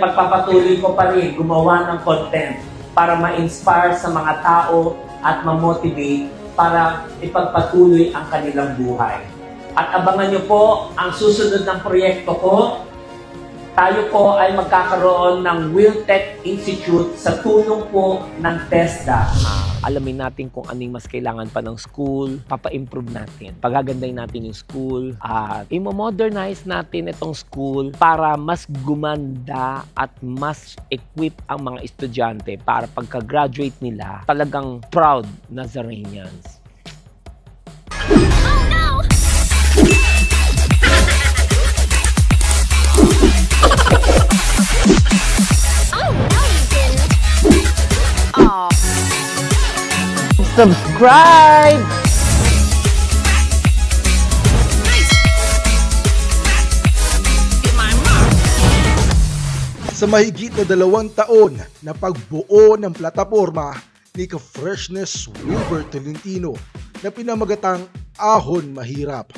Pagpapatuloy ko pa rin gumawa ng content para ma-inspire sa mga tao at ma-motivate para ipagpatuloy ang kanilang buhay. At abangan niyo po ang susunod ng proyekto ko. Tayo po ay magkakaroon ng WillTech Institute sa tulong po ng TESDA. Alamin natin kung anong mas kailangan pa ng school, papa-improve natin. Pagagandahin natin yung school at i-modernize natin itong school para mas gumanda at mas equip ang mga estudyante para pagka-graduate nila, talagang proud Nazareans. Subscribe! Sa mahigit na 2 taon na pagbuo ng plataporma ni Ka-Freshness Wilbert Tolentino na pinamagatang Ahon Mahirap,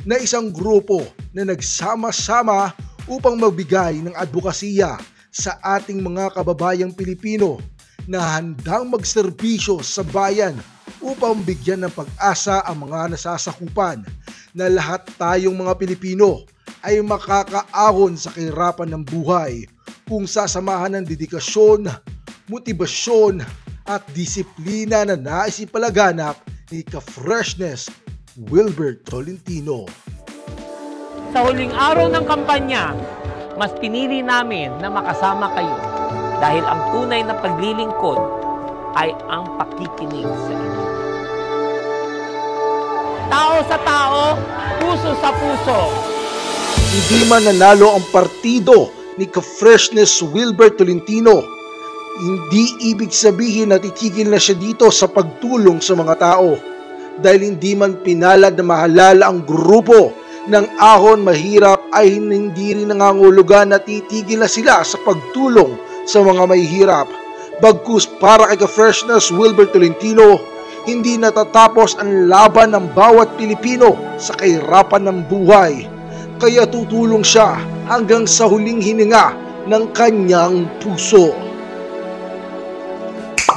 na isang grupo na nagsama-sama upang magbigay ng advokasya sa ating mga kababayang Pilipino na handang magserbisyo sa bayan upang bigyan ng pag-asa ang mga nasasakupan na lahat tayong mga Pilipino ay makakaahon sa kahirapan ng buhay kung sasamahan ng dedikasyon, motibasyon at disiplina na nais ipalaganap ni Ka-Freshness Wilbert Tolentino. Sa huling araw ng kampanya, mas pinili namin na makasama kayo dahil ang tunay na paglilingkod ay ang pakikinig sa inyo. Tao sa tao, puso sa puso. Hindi man nanalo ang partido ni Ka-Freshness Wilbert Tolentino, hindi ibig sabihin na titigil na siya dito sa pagtulong sa mga tao. Dahil hindi man pinalad na mahalala ang grupo ng Ahon Mahirap ay hindi rin nangangulugan na titigil na sila sa pagtulong sa mga mahihirap. Bagkus para kay Ka-Freshness Wilbert Tolentino, hindi natatapos ang laban ng bawat Pilipino sa kahirapan ng buhay. Kaya tutulong siya hanggang sa huling hininga ng kanyang puso.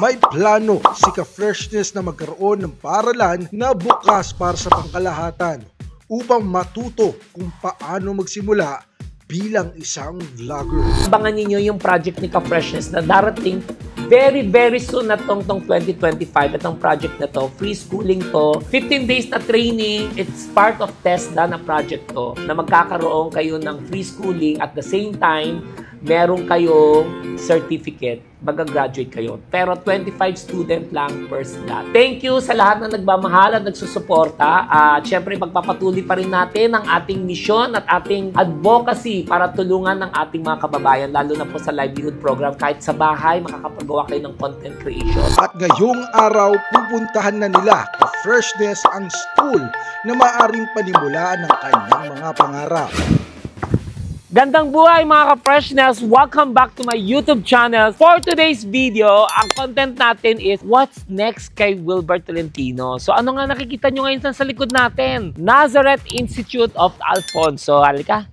May plano si Ka-Freshness na magkaroon ng paaralan na bukas para sa pangkalahatan upang matuto kung paano magsimula bilang isang vlogger. Abangan ninyo yung project ni Ka-Freshness na darating very soon na tong 2025. Itong project na to, free schooling to, 15 days na training. It's part of TESDA na project to, na magkakaroon kayo ng free schooling at the same time, meron kayong certificate, mag-graduate kayo. Pero 25 student lang per slot. Thank you sa lahat na nagmamahal at nagsusuporta. At syempre, magpapatuloy pa rin natin ang ating misyon at ating advocacy para tulungan ng ating mga kababayan, lalo na po sa livelihood program. Kahit sa bahay, makakapagawa kayo ng content creation. At ngayong araw, pupuntahan na nila Ka-Freshness ang school na maaaring panimulaan ng kanyang mga pangarap. Gandang buhay mga Ka-Freshness! Welcome back to my YouTube channel. For today's video, ang content natin is what's next kay Wilbert Tolentino. So ano nga nakikita nyo ngayon sa likod natin? Nazareth Institute of Alfonso. Halika!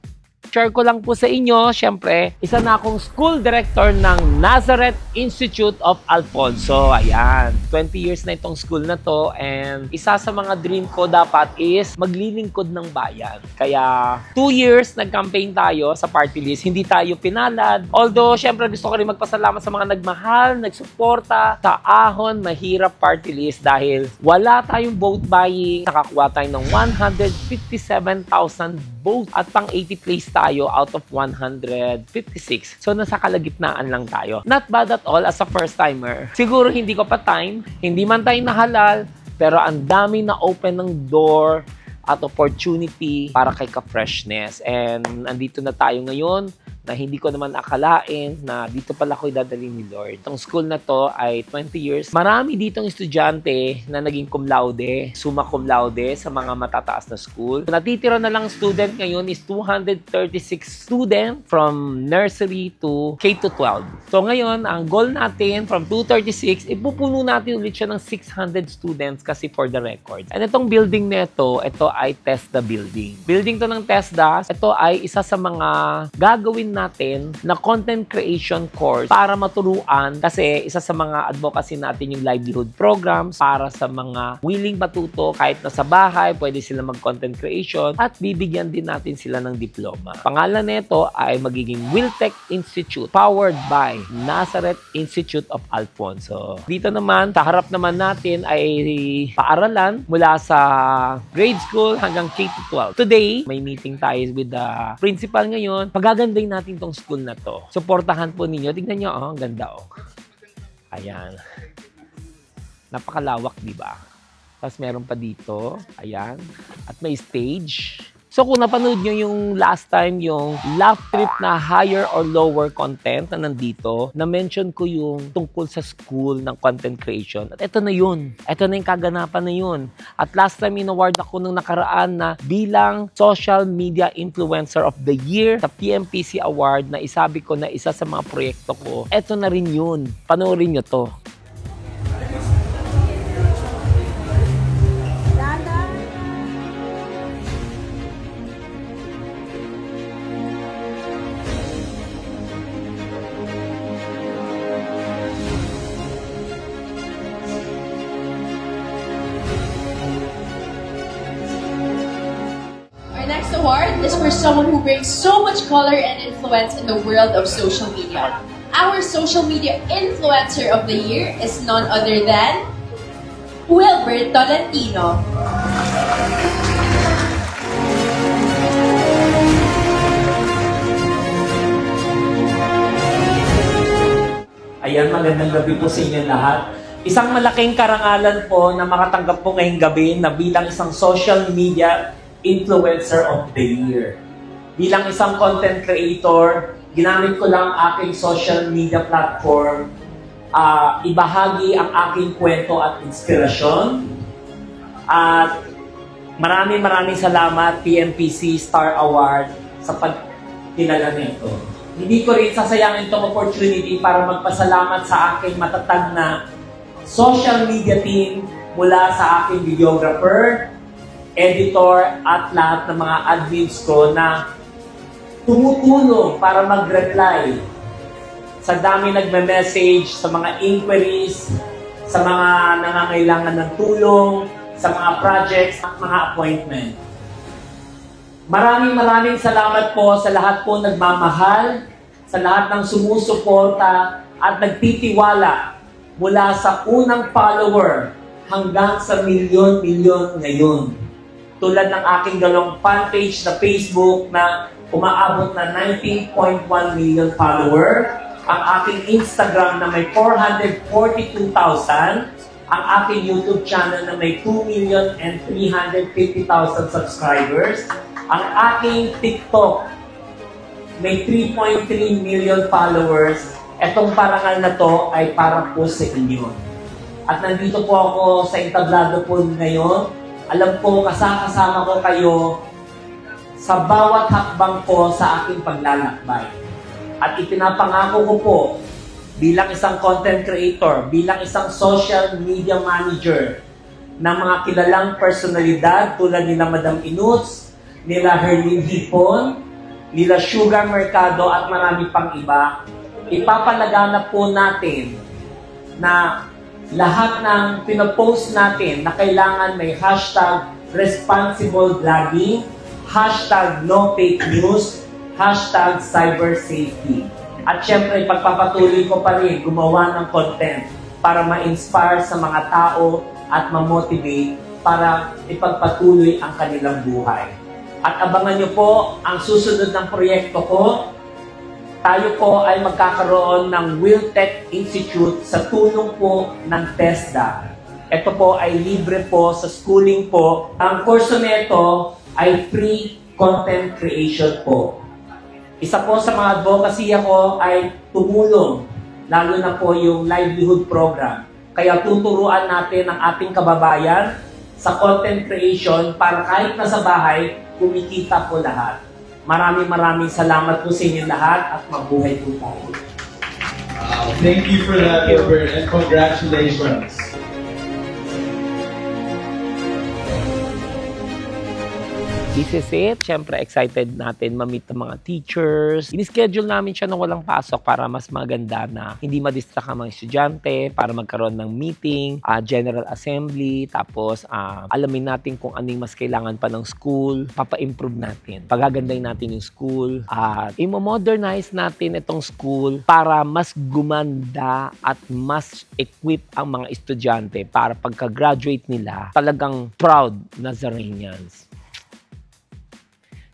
Share ko lang po sa inyo, syempre, isa na akong school director ng Nazareth Institute of Alfonso. Ayan, 20 years na itong school na to and isa sa mga dream ko dapat is maglilingkod ng bayan. Kaya 2 years nag-campaign tayo sa party list, hindi tayo pinalad. Although, syempre gusto ko rin magpasalamat sa mga nagmahal, nagsuporta sa Ahon Mahirap party list dahil wala tayong vote buying, nakakuha tayo ng 157,000 votes at pang 80 place tayo out of 156. So, nasa kalagitnaan lang tayo. Not bad at all as a first-timer. Siguro hindi ko pa time, hindi man tayo nahalal, pero ang dami na open ng door at opportunity para kay Ka-Freshness. And andito na tayo ngayon na hindi ko naman akalain na dito pala ko idadalhin ni Lord. Itong school na to ay 20 years. Marami ditong estudyante na naging cum laude, summa cum laude sa mga matataas na school. Natitira na lang student ngayon is 236 student from nursery to K-12. So ngayon, ang goal natin from 236, ipupuno natin ulit siya ng 600 students kasi for the record. And itong building na ito ay TESDA building. Building to ng TESDA, ito ay isa sa mga gagawin natin na content creation course para maturuan, kasi isa sa mga advocacy natin yung livelihood programs para sa mga willing matuto kahit nasa bahay, pwede sila mag-content creation at bibigyan din natin sila ng diploma. Pangalan nito ay magiging Wiltech Institute powered by Nazareth Institute of Alfonso. Dito naman, sa harap naman natin ay paaralan mula sa grade school hanggang K-12. Today, may meeting tayo with the principal ngayon. Pagagandahin natin tong school na to. Suportahan po ninyo. Tignan nyo, ang ganda Ayan. Napakalawak, di ba? Tapos meron pa dito. Ayan. At may stage. So kung napanood nyo yung last time, yung laugh trip na higher or lower content na nandito, na-mention ko yung tungkol sa school ng content creation. At ito na yun. Ito na yung kaganapan na yun. At last time, in-award ako nung nakaraan na bilang Social Media Influencer of the Year sa PMPC Award na isabi ko na isa sa mga proyekto ko. Ito na rin yun. Panoorin nyo to. Award is for someone who brings so much color and influence in the world of social media. Our social media influencer of the year is none other than Wilbert Tolentino. Ayan, magandang gabi po sa inyo lahat. Isang malaking karangalan po na makatanggap po ngayong gabi na bilang isang social media Influencer of the Year. Bilang isang content creator, ginamit ko lang aking social media platform, ibahagi ang aking kwento at inspirasyon. At maraming salamat PMPC Star Award sa pagkilala nito. Hindi ko rin sasayangin itong opportunity para magpasalamat sa aking matatag na social media team mula sa aking videographer, editor, at lahat ng mga admins ko na tumutulong para mag-reply sa dami nagme-message, sa mga inquiries, sa mga nangangailangan ng tulong, sa mga projects at mga appointment. Maraming salamat po sa lahat po nagmamahal, sa lahat ng sumusuporta at nagtitiwala mula sa unang follower hanggang sa milyon-milyon ngayon. Tulad ng aking galong fan page na Facebook na umaabot na 19.1 million follower, ang aking Instagram na may 442,000, ang aking YouTube channel na may 2,350,000 subscribers, ang aking TikTok may 3.3 million followers. Etong parangal na to ay para po sa inyo. At nandito po ako sa entablado po ngayon. Alam ko, kasama ko kayo sa bawat hakbang ko sa aking paglalakbay. At ipinapangako ko po, bilang isang content creator, bilang isang social media manager, ng mga kilalang personalidad tulad nila Madam Inuts, nila Herlin Hipon, nila Sugar Mercado at marami pang iba, ipapalaganap po natin na lahat ng pinopost natin na kailangan may hashtag responsible vlogging, hashtag no fake news, hashtag cyber safety. At syempre, pagpapatuloy ko pa rin gumawa ng content para ma-inspire sa mga tao at ma-motivate para ipagpatuloy ang kanilang buhay. At abangan nyo po ang susunod ng proyekto ko. Tayo po ay magkakaroon ng Wiltech Institute sa tulong po ng TESDA. Ito po ay libre po sa schooling po. Ang kurso nito ay free content creation po. Isa po sa mga advocacy ko ay tumulong, lalo na po yung livelihood program. Kaya tuturuan natin ang ating kababayan sa content creation para kahit nasa bahay, kumikita po lahat. Maraming salamat po sa inyo lahat at mabuhay po tayo. Thank you for that, Wilbert, and congratulations. This is it. Siyempre, excited natin ma-meet ng mga teachers. In-schedule namin siya na walang pasok para mas maganda na hindi ma-distract ang mga estudyante, para magkaroon ng meeting, general assembly, tapos alamin natin kung ano yung mas kailangan pa ng school, papa-improve natin, pagagandahin natin yung school, at i-modernize natin itong school para mas gumanda at mas equip ang mga estudyante para pagka-graduate nila, talagang proud Nazarenians.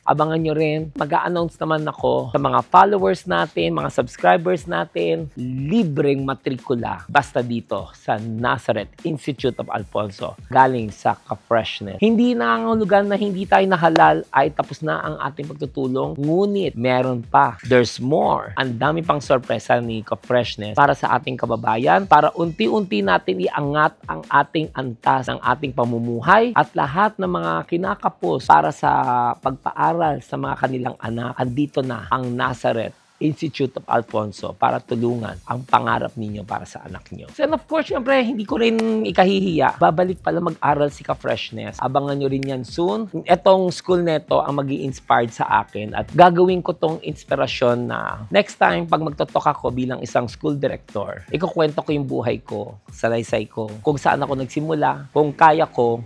Abangan nyo rin, mag-a-announce naman ako sa mga followers natin, mga subscribers natin, libreng matrikula basta dito sa Nazareth Institute of Alfonso, galing sa Ka-Freshness. Hindi nangangahulugan na hindi tayo nahalal ay tapos na ang ating pagtutulong, ngunit meron pa. There's more. Ang dami pang sorpresa ni Ka-Freshness para sa ating kababayan, para unti-unti natin iangat ang ating antas, ang ating pamumuhay at lahat ng mga kinakapos para sa pagpaaral sa mga kanilang anak. Andito na ang Nazareth Institute of Alfonso para tulungan ang pangarap ninyo para sa anak nyo. So, and of course, syempre, hindi ko rin ikahihiya. Babalik pala mag-aral si Ka-Freshness. Abangan nyo rin yan soon. Etong school neto ang mag-i-inspired sa akin at gagawin ko tong inspirasyon na next time, pag magtotok ako bilang isang school director, ikukwento ko yung buhay ko, salaysay ko, kung saan ako nagsimula, kung kaya ko,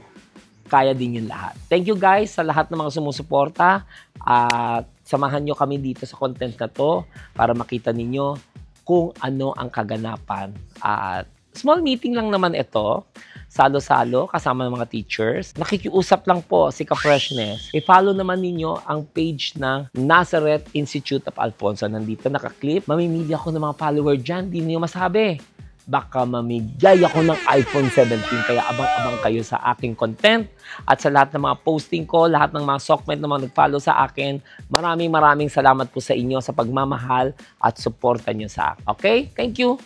kaya din yung lahat. Thank you guys sa lahat ng mga sumusuporta at samahan nyo kami dito sa content na to para makita ninyo kung ano ang kaganapan. At small meeting lang naman ito, salo-salo kasama ng mga teachers. Nakikiusap lang po si Ka-Freshness. I-follow naman ninyo ang page ng Nazareth Institute of Alfonso. Nandito nakaklip. Mamimili ako ng mga follower dyan. Di niyo masabi. Baka mamigay ako ng iPhone 17. Kaya abang-abang kayo sa aking content at sa lahat ng mga posting ko, lahat ng mga sockmate na mga nag-follow sa akin. Maraming salamat po sa inyo sa pagmamahal at suporta nyo sa akin. Okay? Thank you!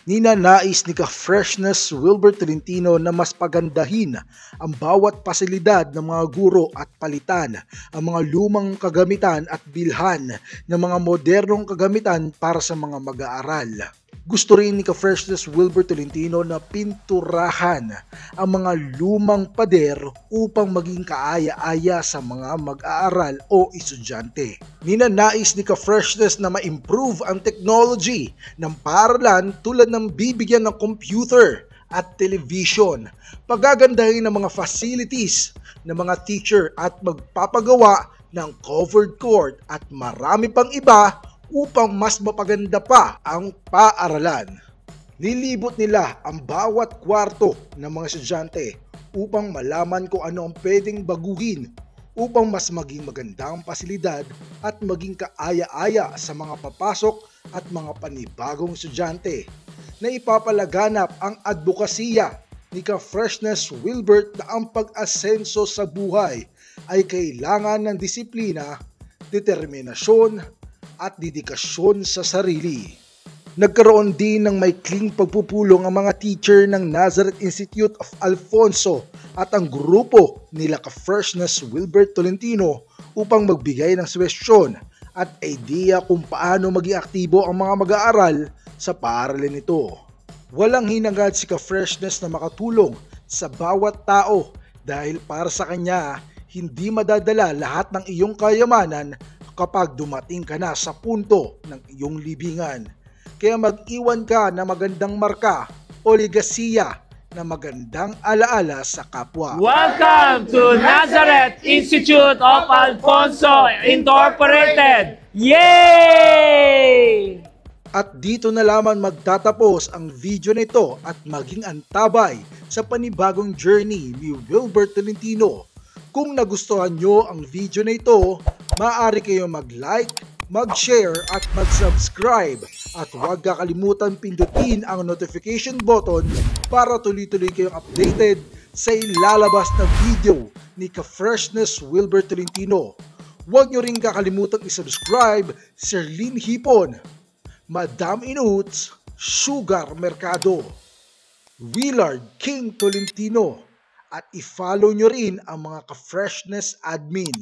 Ninanais ni Ka-Freshness Wilbert Tolentino na mas pagandahin ang bawat pasilidad ng mga guro at palitan ang mga lumang kagamitan at bilhan ng mga modernong kagamitan para sa mga mag-aaral. Gusto rin ni Ka-Freshness Wilbert Tolentino na pinturahan ang mga lumang pader upang maging kaaya-aya sa mga mag-aaral o estudyante. Ninanais ni Ka-Freshness na ma-improve ang technology ng paaralan tulad ng bibigyan ng computer at television, pagagandahin ng mga facilities ng mga teacher at magpapagawa ng covered court at marami pang iba upang mas mapaganda pa ang paaralan. Nilibot nila ang bawat kwarto ng mga estudyante upang malaman kung ano ang pwedeng baguhin upang mas maging maganda ang pasilidad at maging kaaya-aya sa mga papasok at mga panibagong estudyante. Na ipapalaganap ang advokasya ni Ka-Freshness Wilbert na ang pag-asenso sa buhay ay kailangan ng disiplina, determinasyon, at dedikasyon sa sarili. Nagkaroon din ng maikling pagpupulong ang mga teacher ng Nazareth Institute of Alfonso at ang grupo nila Ka-Freshness Wilbert Tolentino upang magbigay ng suwestyon at idea kung paano maging aktibo ang mga mag-aaral sa paaralan nito. Walang hinangad si Ka-Freshness na makatulong sa bawat tao dahil para sa kanya, hindi madadala lahat ng iyong kayamanan kapag dumating ka na sa punto ng iyong libingan. Kaya mag-iwan ka na magandang marka o legasiya na magandang alaala sa kapwa. Welcome to Nazareth Institute of Alfonso Incorporated! Yay! At dito na lamang magtatapos ang video nito at maging antabay sa panibagong journey ni Wilbert Tolentino. Kung nagustuhan nyo ang video na ito, maaari kayo mag-like, mag-share at mag-subscribe. At huwag kakalimutan pindutin ang notification button para tuloy-tuloy kayong updated sa ilalabas na video ni Ka-Freshness Wilbert Tolentino. Huwag nyo rin kakalimutan i-subscribe Sir Lynn Hipon, Madam Inuts, Sugar Mercado, Willard King Tolentino, at i-follow nyo rin ang mga Ka-Freshness admin.